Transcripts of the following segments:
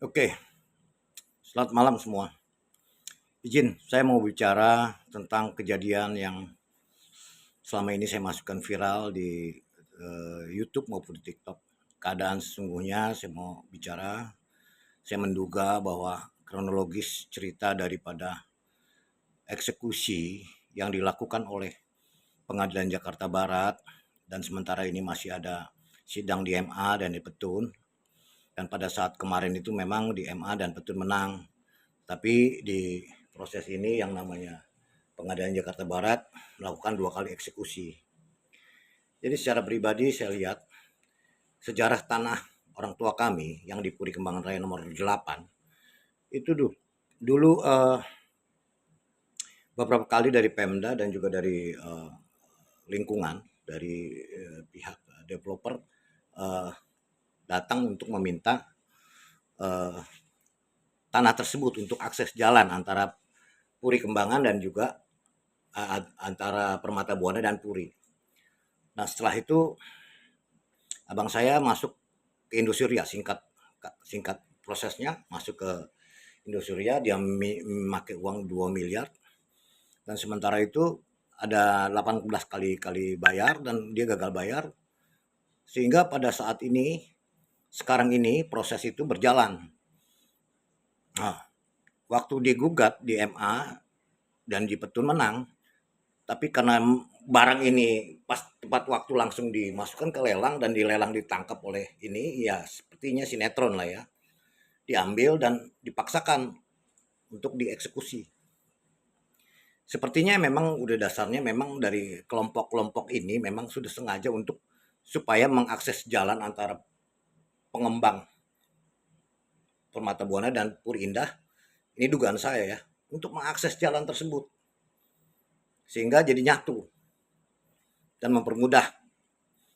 Oke, selamat malam semua. Izin, saya mau bicara tentang kejadian yang selama ini saya masukkan viral di YouTube maupun di TikTok. Keadaan sesungguhnya saya mau bicara, saya menduga bahwa kronologis cerita daripada eksekusi yang dilakukan oleh Pengadilan Jakarta Barat dan sementara ini masih ada sidang di MA dan di Petun. Dan pada saat kemarin itu memang di MA dan Petun menang. Tapi di proses ini yang namanya Pengadilan Jakarta Barat melakukan 2 kali eksekusi. Jadi secara pribadi saya lihat sejarah tanah orang tua kami yang di Puri Kembangan Raya nomor 8 itu dulu beberapa kali dari Pemda dan juga dari lingkungan dari pihak developer datang untuk meminta tanah tersebut untuk akses jalan antara Puri Kembangan dan juga antara Permata Buana dan Puri. Nah setelah itu abang saya masuk ke Indosuria, singkat prosesnya masuk ke Indosuria, dia memakai uang 2 miliar dan sementara itu ada 18 kali bayar dan dia gagal bayar, sehingga pada saat ini sekarang ini proses itu berjalan. Nah, waktu digugat di MA dan di Petun menang, tapi karena barang ini pas tepat waktu langsung dimasukkan ke lelang dan di lelang ditangkap oleh ini, ya sepertinya sinetron lah ya, diambil dan dipaksakan untuk dieksekusi. Sepertinya memang udah dasarnya memang dari kelompok-kelompok ini memang sudah sengaja untuk supaya mengakses jalan antara pengembang Permata Buana dan Puri Indah, ini dugaan saya ya, untuk mengakses jalan tersebut sehingga jadi nyatu dan mempermudah,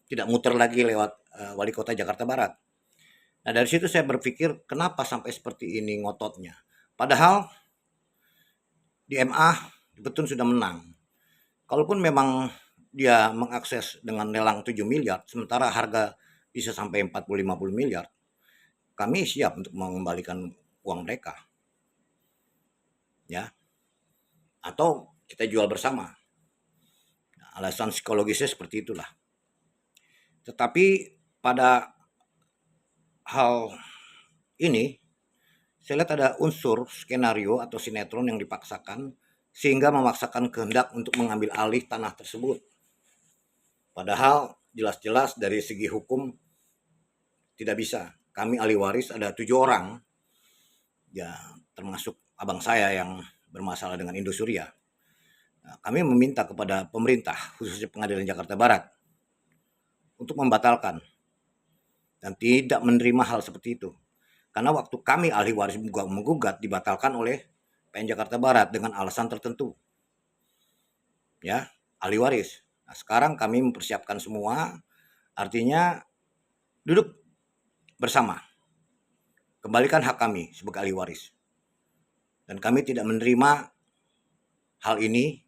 tidak muter lagi lewat Wali Kota Jakarta Barat. Nah dari situ saya berpikir kenapa sampai seperti ini ngototnya. Padahal di MA betul sudah menang. Kalaupun memang dia mengakses dengan lelang 7 miliar, sementara harga bisa sampai 40-50 miliar, kami siap untuk mengembalikan uang mereka. Ya. Atau kita jual bersama. Nah, alasan psikologisnya seperti itulah. Tetapi pada hal ini saya lihat ada unsur skenario atau sinetron yang dipaksakan sehingga memaksakan kehendak untuk mengambil alih tanah tersebut. Padahal jelas-jelas dari segi hukum tidak bisa. Kami ahli waris ada 7 orang, ya termasuk abang saya yang bermasalah dengan Indosuria. Nah, kami meminta kepada pemerintah, khususnya Pengadilan Jakarta Barat, untuk membatalkan dan tidak menerima hal seperti itu. Karena waktu kami ahli waris menggugat dibatalkan oleh PN Jakarta Barat dengan alasan tertentu. Ya, ahli waris. Nah, sekarang kami mempersiapkan semua, artinya duduk bersama. Kembalikan hak kami sebagai ahli waris. Dan kami tidak menerima hal ini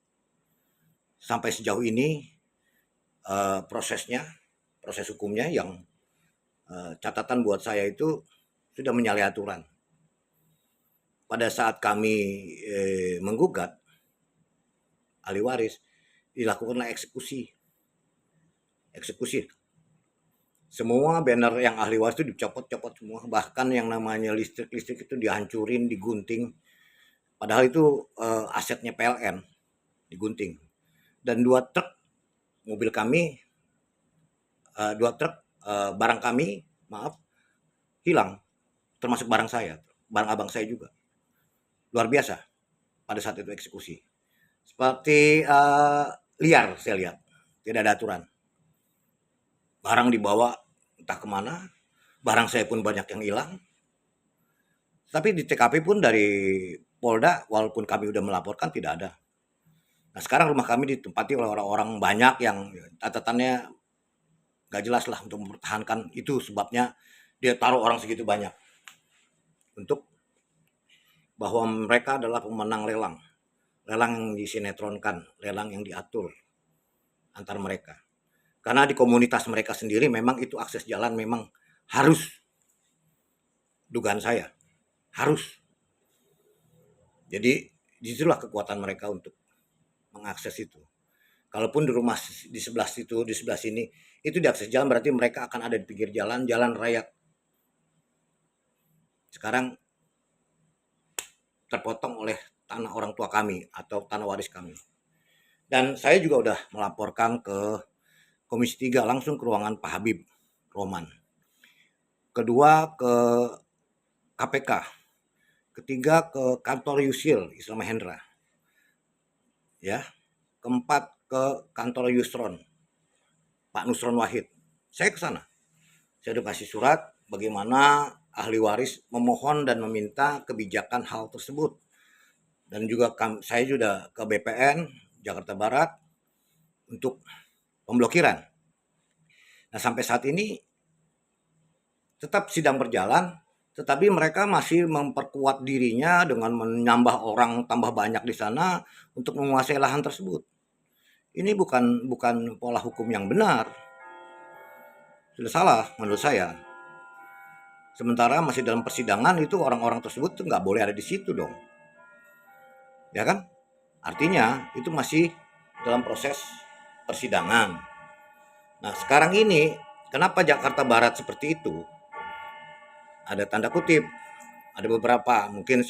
sampai sejauh ini proses hukumnya yang catatan buat saya itu sudah menyalahi aturan. Pada saat kami menggugat ahli waris, dilakukanlah eksekusi. Semua banner yang ahli waris itu dicopot-copot semua, bahkan yang namanya listrik itu dihancurin, digunting. Padahal itu asetnya PLN, digunting. Dan 2 truk mobil kami, 2 truk barang kami, hilang, termasuk barang saya, barang abang saya juga. Luar biasa pada saat itu eksekusi. Seperti liar saya lihat, tidak ada aturan. Barang dibawa entah kemana, barang saya pun banyak yang hilang. Tapi di TKP pun dari Polda, walaupun kami udah melaporkan, tidak ada. Nah sekarang rumah kami ditempati oleh orang-orang banyak yang catatannya gak jelas lah untuk mempertahankan itu, sebabnya dia taruh orang segitu banyak untuk bahwa mereka adalah pemenang lelang yang disinetronkan, lelang yang diatur antar mereka. Karena di komunitas mereka sendiri memang itu akses jalan memang harus, dugaan saya, harus. Jadi disitulah kekuatan mereka untuk mengakses itu. Kalaupun di rumah di sebelah situ, di sebelah sini, itu diakses jalan, berarti mereka akan ada di pinggir jalan, jalan raya. Sekarang terpotong oleh tanah orang tua kami atau tanah waris kami. Dan saya juga udah melaporkan ke Komisi 3 langsung ke ruangan Pak Habib Roman. Kedua ke KPK. Ketiga ke kantor Yusil Islam Mahendra. Ya. Keempat ke kantor Yusron Pak Nusron Wahid. Saya ke sana. Saya udah kasih surat bagaimana ahli waris memohon dan meminta kebijakan hal tersebut. Dan juga saya sudah ke BPN Jakarta Barat untuk pemblokiran. Nah, sampai saat ini tetap sidang berjalan, tetapi mereka masih memperkuat dirinya dengan menambah orang tambah banyak di sana untuk menguasai lahan tersebut. Ini bukan pola hukum yang benar. Sudah salah menurut saya. Sementara masih dalam persidangan, itu orang-orang tersebut tuh nggak boleh ada di situ dong. Ya kan? Artinya itu masih dalam proses persidangan. Nah, sekarang ini kenapa Jakarta Barat seperti itu? Ada tanda kutip, ada beberapa, mungkin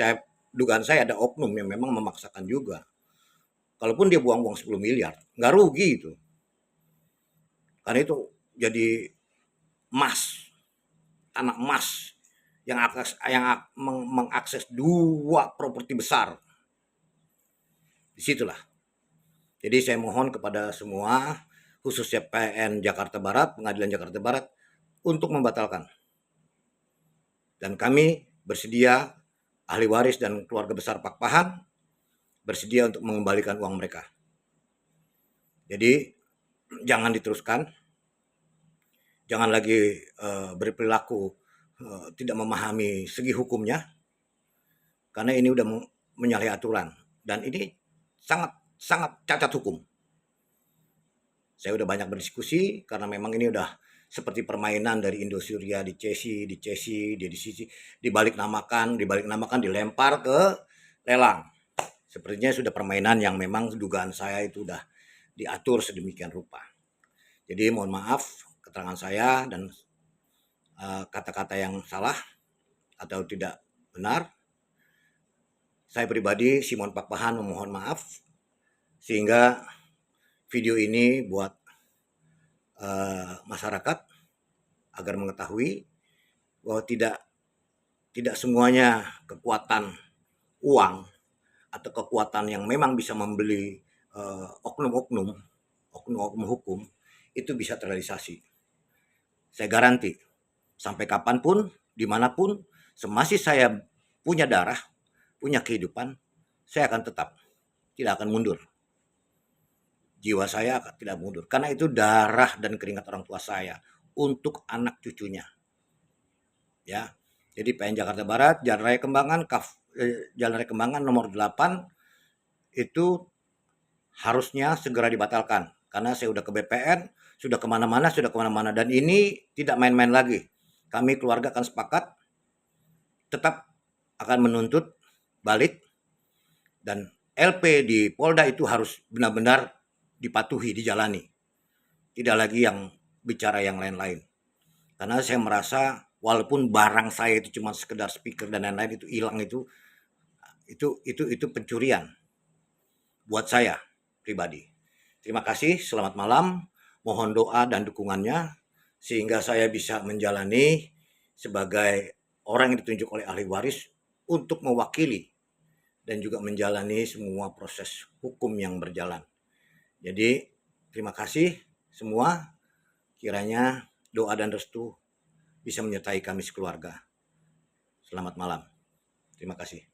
dugaan saya ada oknum yang memang memaksakan juga. Kalaupun dia buang-buang 10 miliar, nggak rugi itu. Karena itu jadi emas, tanah emas yang mengakses dua properti besar. Disitulah. Jadi saya mohon kepada semua, khususnya PN Jakarta Barat, Pengadilan Jakarta Barat, untuk membatalkan. Dan kami bersedia, ahli waris dan keluarga besar Pak Pahan, bersedia untuk mengembalikan uang mereka. Jadi jangan diteruskan, jangan lagi berperilaku tidak memahami segi hukumnya, karena ini udah menyalahi aturan dan ini sangat cacat hukum. Saya udah banyak berdiskusi karena memang ini udah seperti permainan dari Indosuria, dicesi, dibalik namakan, dilempar ke lelang. Sepertinya sudah permainan yang memang dugaan saya itu udah diatur sedemikian rupa. Jadi mohon maaf keterangan saya dan kata-kata yang salah atau tidak benar. Saya pribadi, Simon Pak Pahan, memohon maaf sehingga video ini buat masyarakat agar mengetahui bahwa tidak semuanya kekuatan uang atau kekuatan yang memang bisa membeli oknum hukum itu bisa terrealisasi. Saya garanti sampai kapanpun, dimanapun, semasih saya punya darah, punya kehidupan, saya akan tetap tidak akan mundur. Jiwa saya tidak mundur karena itu darah dan keringat orang tua saya untuk anak cucunya. Ya. Jadi PN Jakarta Barat, Jalan Raya Kembangan nomor 8 itu harusnya segera dibatalkan karena saya sudah ke BPN, sudah kemana-mana dan ini tidak main-main lagi. Kami keluarga akan sepakat tetap akan menuntut balik dan LP di Polda itu harus benar-benar dipatuhi, dijalani. Tidak lagi yang bicara yang lain-lain. Karena saya merasa walaupun barang saya itu cuma sekedar speaker dan lain-lain itu hilang itu pencurian buat saya pribadi. Terima kasih, selamat malam. Mohon doa dan dukungannya sehingga saya bisa menjalani sebagai orang yang ditunjuk oleh ahli waris untuk mewakili dan juga menjalani semua proses hukum yang berjalan. Jadi terima kasih semua, kiranya doa dan restu bisa menyertai kami sekeluarga. Selamat malam. Terima kasih.